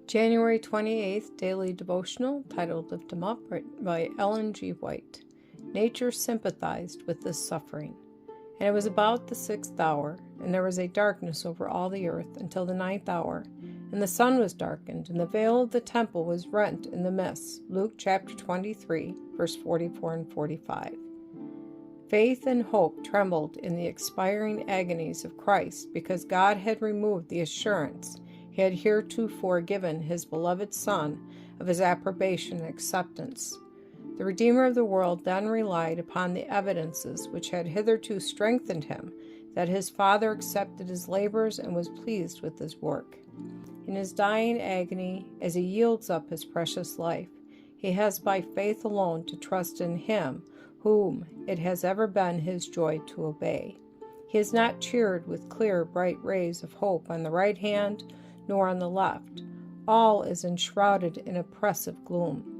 January 28th Daily Devotional, titled Lift 'Em Up, by Ellen G. White. Nature sympathized with this suffering. And it was about the 6th hour, and there was a darkness over all the earth until the 9th hour, and the sun was darkened, and the veil of the temple was rent in the midst. Luke chapter 23, verse 44 and 45. Faith and hope trembled in the expiring agonies of Christ, because God had removed the assurance He had heretofore given His beloved Son of His approbation and acceptance. The Redeemer of the world then relied upon the evidences which had hitherto strengthened Him, that His Father accepted His labors and was pleased with His work. In His dying agony, as He yields up His precious life, He has by faith alone to trust in Him, whom it has ever been His joy to obey. He is not cheered with clear, bright rays of hope on the right hand, nor on the left. All is enshrouded in oppressive gloom.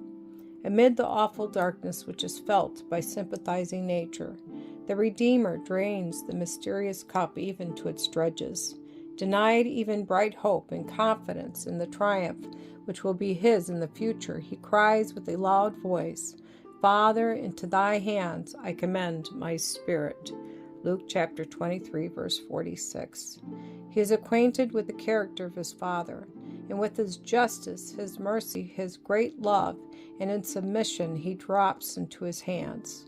Amid the awful darkness which is felt by sympathizing nature, the Redeemer drains the mysterious cup even to its dregs. Denied even bright hope and confidence in the triumph which will be His in the future, He cries with a loud voice, "Father, into Thy hands I commend my spirit." Luke chapter 23, verse 46. He is acquainted with the character of His Father, and with His justice, His mercy, His great love, and in submission He drops into His hands.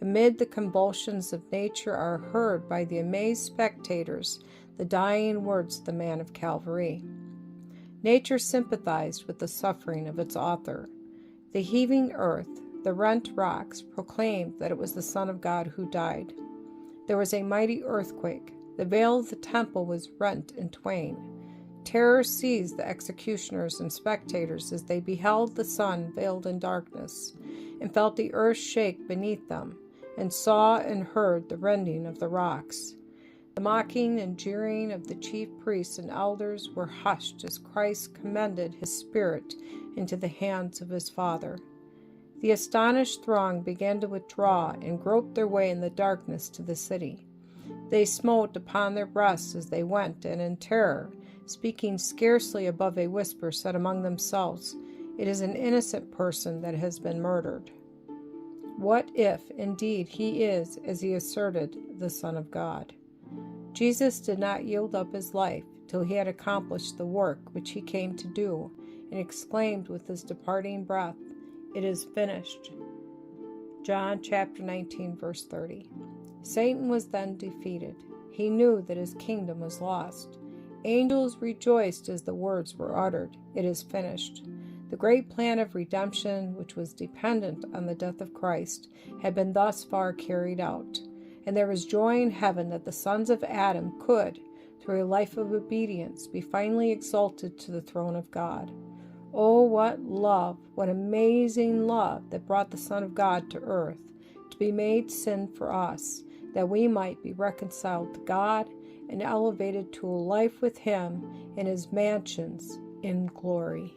Amid the convulsions of nature are heard by the amazed spectators the dying words of the man of Calvary. Nature sympathized with the suffering of its author. The heaving earth, the rent rocks, proclaimed that it was the Son of God who died. There was a mighty earthquake. The veil of the temple was rent in twain. Terror seized the executioners and spectators as they beheld the sun veiled in darkness, and felt the earth shake beneath them, and saw and heard the rending of the rocks. The mocking and jeering of the chief priests and elders were hushed as Christ commended His spirit into the hands of His Father. The astonished throng began to withdraw and grope their way in the darkness to the city. They smote upon their breasts as they went, and in terror, speaking scarcely above a whisper, said among themselves, "It is an innocent person that has been murdered." What if, indeed, He is, as He asserted, the Son of God? Jesus did not yield up His life till He had accomplished the work which He came to do, and exclaimed with His departing breath, "It is finished." John chapter 19, verse 30. Satan was then defeated. He knew that his kingdom was lost. Angels rejoiced as the words were uttered, "It is finished." The great plan of redemption, which was dependent on the death of Christ, had been thus far carried out, and there was joy in heaven that the sons of Adam could, through a life of obedience, be finally exalted to the throne of God. Oh, what love, what amazing love that brought the Son of God to earth, to be made sin for us, that we might be reconciled to God and elevated to a life with Him in His mansions in glory.